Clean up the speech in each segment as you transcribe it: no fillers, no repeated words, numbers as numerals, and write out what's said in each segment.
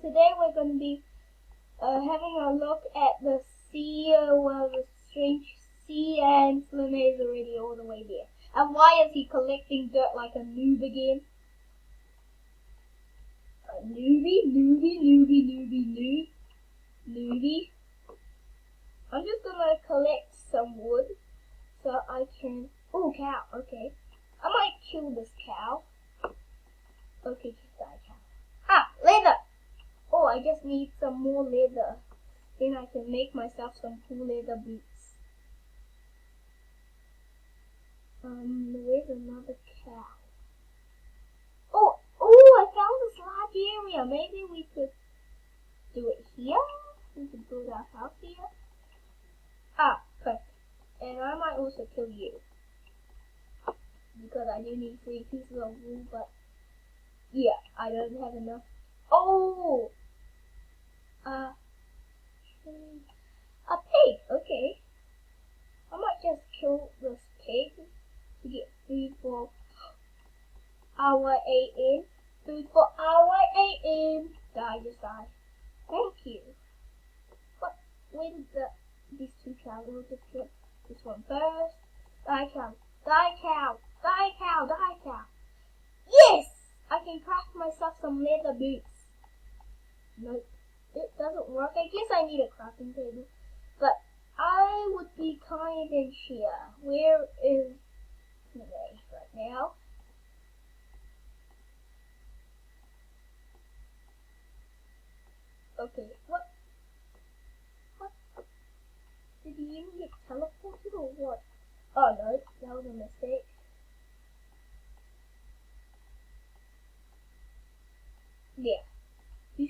today we're going to be having a look at the sea, the strange sea, and Flynn is already all the way there. And why is he collecting dirt like a noob again? A newbie. I'm just gonna collect some wood so I can. Oh, cow. Okay, I might kill this cow. Okay, just die, cow. Ah, leather. Oh, I just need some more leather. Then I can make myself some cool leather boots. Where's another cow? Oh, I found this large area. Maybe we could do it here. We could build our house here. Ah, perfect. And I might also kill you. Because I do need 3 pieces of wool, but yeah, I don't have enough. Oh! A pig, okay. I might just kill this pig to get food for our AM. Food for our AM. Die, just die. Thank you. What? Where did these 2 cows? We'll just kill this one first. Die, cow. Die, cow. Die, cow. Die, cow. Yes! I can craft myself some leather boots. Nope. It doesn't work. I guess I need a crafting table. But I would be kind in here. Where is Renee right now? Okay, what? Did he even get teleported or what? Oh no, that was a mistake. Yeah, you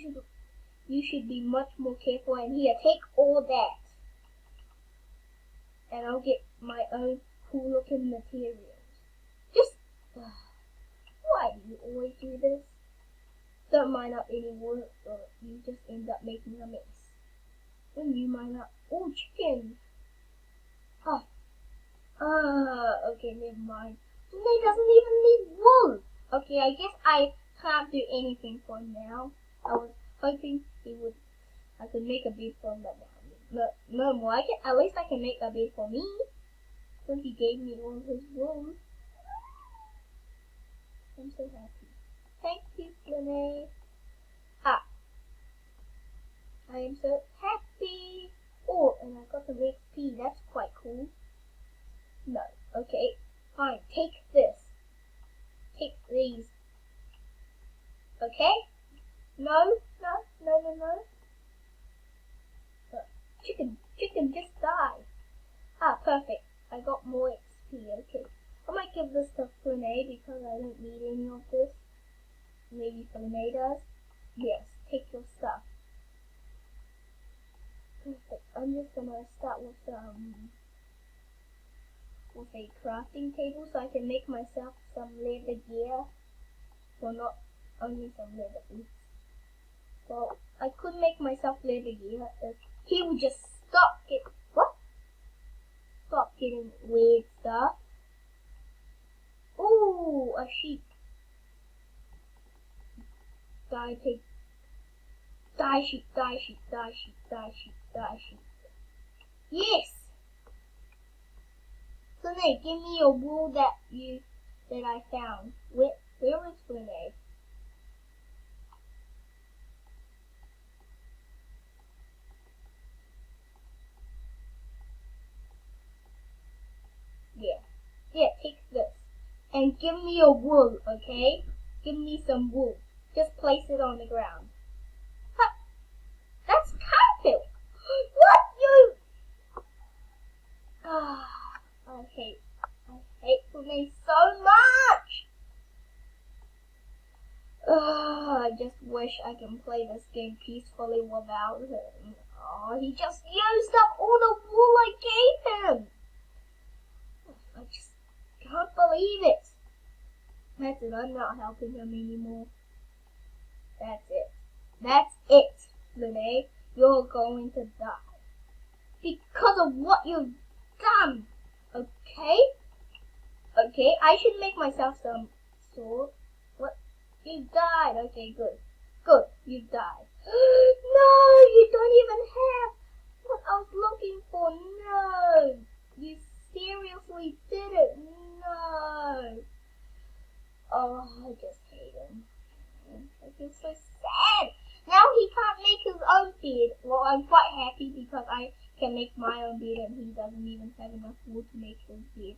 should be much more careful. And here, take all that. And I'll get my own cool looking materials. Just, why do you always do this? Don't mine up any wood or you just end up making a mess. When you mine up, oh, chicken. Okay, never mind. He doesn't even need wool. Okay, I guess I can't do anything for him now. I was hoping I could make a bed for him, but no more. At least I can make a bed for me. Since he gave me all his wool. I'm so happy. Thank you, Renee. I am so happy. Oh, and I got some XP. That's quite cool. No. Okay. Fine. Take this. Take these. Okay? No. Chicken, just die. Perfect. I got more XP. Okay. I might give this to Renee because I don't need any of this. Maybe Renee does. Yes. Take your stuff. Perfect. I'm just gonna start with a crafting table so I can make myself some leather gear. Well, not only some leather boots. Well, I could make myself leather gear if he would just stop getting weird stuff. Ooh, a sheep. Die pig. Die sheep. Yes! Flynn, give me your wool that I found. Where is Flynn? Yeah, take this. And give me your wool, okay? Give me some wool. Just place it on the ground. Huh. That's carpet! What you? I hate Flynn so much! I just wish I can play this game peacefully without him. Oh, he just used up all the wool I gave him! I just can't believe it. That's it, I'm not helping him anymore. That's it, Renee. You're going to die. Because of what you've done. Okay? Okay, I should make myself some sword. What? You died. Okay, good. Good, you died. so sad. Now he can't make his own bed. Well, I'm quite happy because I can make my own bed and he doesn't even have enough wood to make his bed.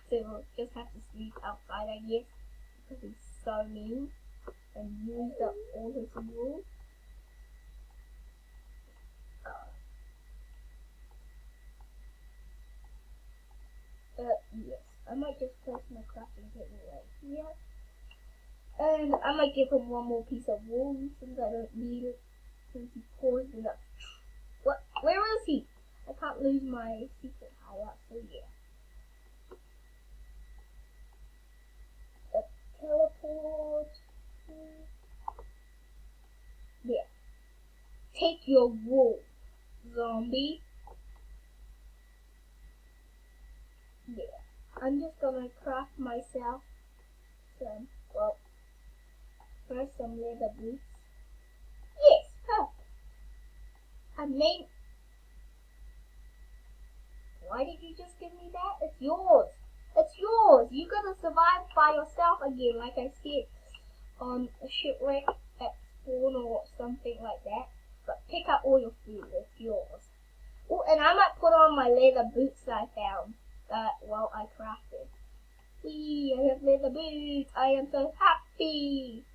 So we'll just have to sleep outside, I guess, because he's so mean and used up all his wool. Yes, I might just place my crafting table right here. And I might give him one more piece of wool since I don't need it, since he paused enough. What? Where is he? I can't lose my secret hideout, so yeah. Teleport. There. Take your wool, zombie. There. I'm just gonna craft myself some, well, first some leather boots. Yes, perfect. I made. Why did you just give me that? It's yours. It's yours. You gotta survive by yourself again, like I said on a shipwreck at spawn or something like that. But pick up all your food. It's yours. Oh, and I might put on my leather boots that I found. Well, I crafted. Whee! I have leather boots. I am so happy.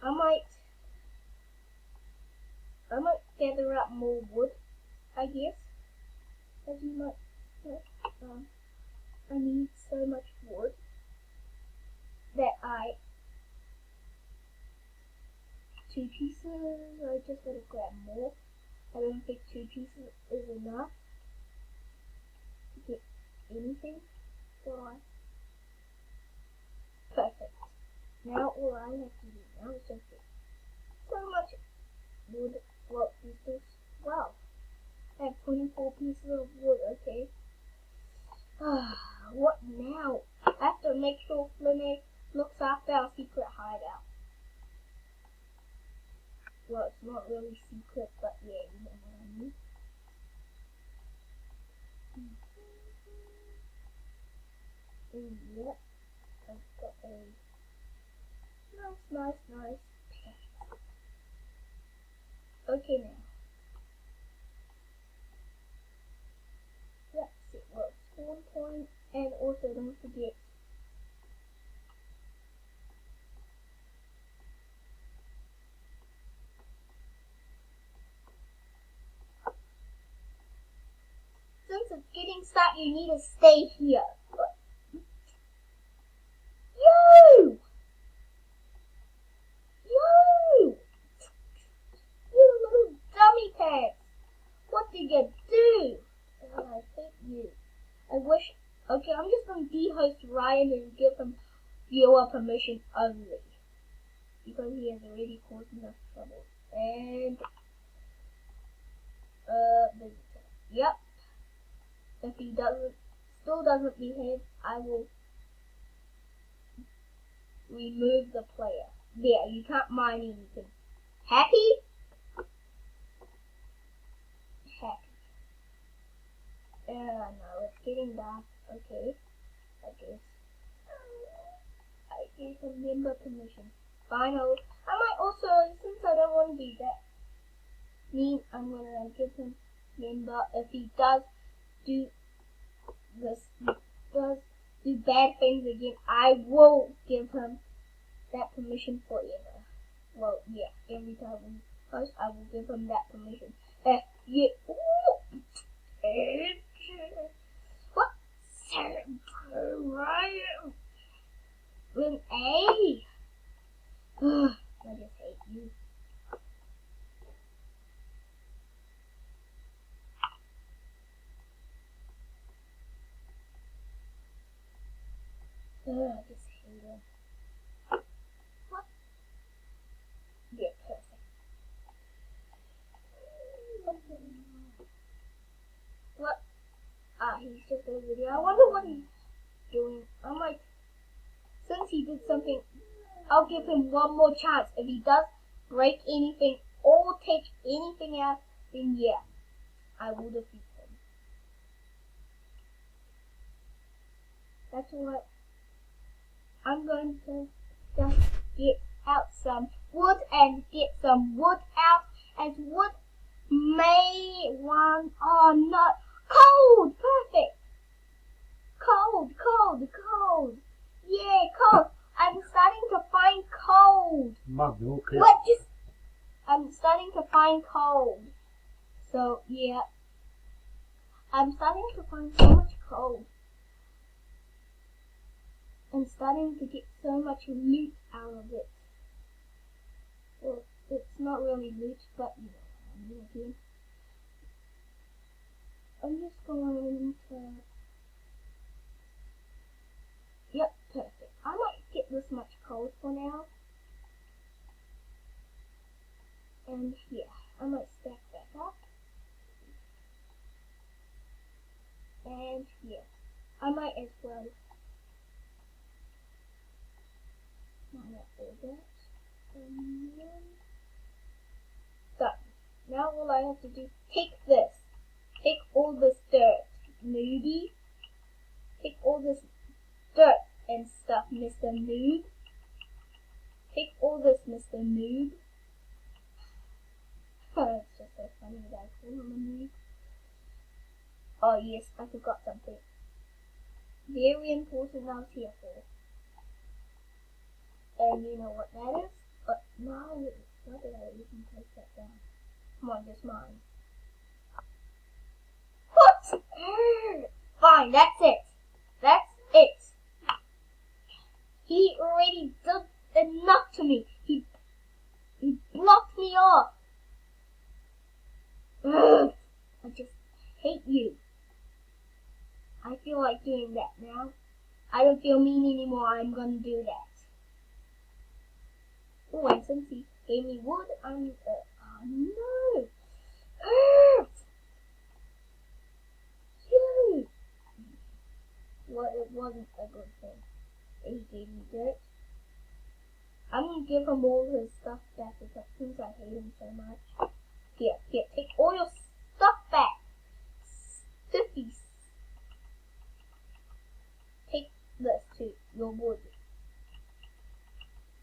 I might gather up more wood, I guess. As you might know, I need so much wood that two pieces, I just gotta grab more. I don't think 2 pieces is enough to get anything. So perfect. Now all I have to do now is just get so much wood. Well, wow. I have 24 pieces of wood, okay. What now? I have to make sure Flinny looks after our secret hideout. Well, it's not really secret, but yeah, you know what I mean. Yep, I've got a nice pet. Okay now. That's it. Well, spawn point, and also don't forget since it's getting stuck, you need to stay here. You! You little dummy pants! What did you do? I hate you. I wish. Okay, I'm just gonna dehost Ryan and give him viewer permission only because he has already caused enough trouble. And visitor. Yep. If he still doesn't behave, I will remove the player. There, you can't mine anything. Happy? Happy. No, it's getting dark. Okay, I guess. I gave him member permission. Finally, I might also, since I don't want to be that mean, I'm gonna give him member. If he does do do bad things again, I will give him that permission forever. Well, yeah, every time we post, I will give him that permission. Yeah. What? Ryan? With A? I just hate you. I just hate him. What? Yeah, perfect. What? He's just over there. I wonder what he's doing. I might, since he did something, I'll give him one more chance. If he does break anything or take anything out, then yeah, I will defeat him. That's what I'm going to just get out some wood and get some wood out, and wood may one. Oh no, cold, perfect. Cold, cold, cold. Yeah, cold. I'm starting to find cold. What? I'm starting to find cold. So yeah, I'm starting to find so much cold. I'm starting to get so much loot out of it. Well, it's not really loot, but you know what I mean again. I'm just going to... Yep, perfect. I might get this much cold for now. And yeah, I might stack that up. And yeah, I might as well mine up all that. Done. Now all I have to do, take this. Take all this dirt, newbie. Take all this dirt and stuff, Mr. Noob. Take all this, Mr. Noob. It's just so funny that I call him a noob. Oh yes, I forgot something. Very important I was here for. And you know what that is? But no, why did I even take that down? Come on, just mine. What? Fine, that's it. That's it. He already did enough to me. He blocked me off. Ugh, I just hate you. I feel like doing that now. I don't feel mean anymore. I'm gonna do that. Oh, and since he gave me wood, I'm oh no. Shoot. Well, it wasn't a good thing. He gave me dirt. I'm gonna give him all his stuff back since I hate him so much. Here, take all your stuff back. Stiffies. Take this too, your wood.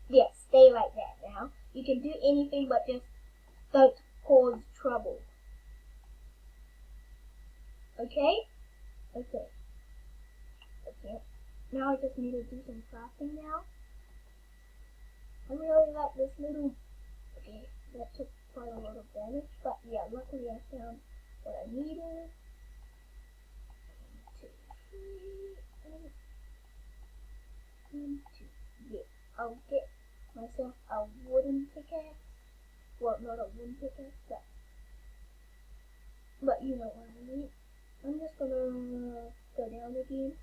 Yeah, stay like that now. You can do anything but just don't cause trouble. Okay? Okay. Okay. Now I just need to do some crafting now. I really like this little... Okay, that took quite a lot of damage, but yeah, luckily I found what I needed. 1, 2, 3, and 1, 2. Yeah, I'll get myself a wooden pickaxe. Well, not a wooden pickaxe, but you know what I mean. I'm just gonna go down again.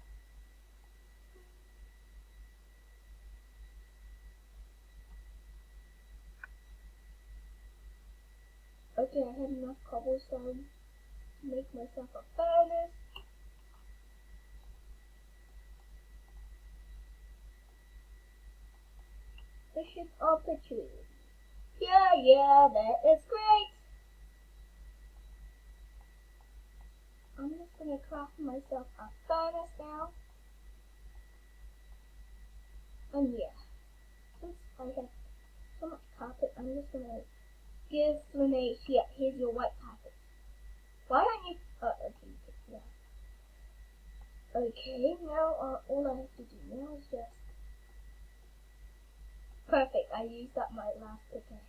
Okay, I have enough cobblestone to make myself a furnace. Fishing opportunity. Yeah, that is great. I'm just gonna craft myself a furnace now. And yeah, since I have so much carpet, I'm just gonna give Renee here. Here's your white carpet. Why don't you? Okay, yeah. Okay, now all I have to do now is just perfect. I used up my last pickaxe.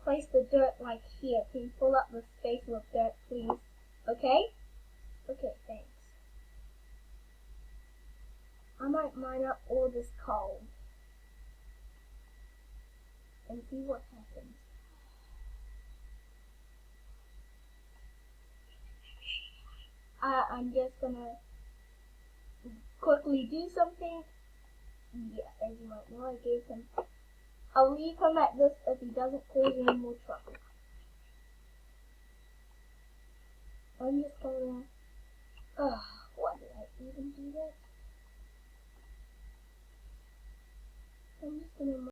Place the dirt like here. Can you fill up the space with dirt, please? Okay? Okay, thanks. I might mine up all this coal and see what happens. I'm just gonna quickly do something. Yeah, as you might know, I gave him. I'll leave him at this if he doesn't cause any more trouble. I'm just gonna... why did I even do that? I'm just gonna...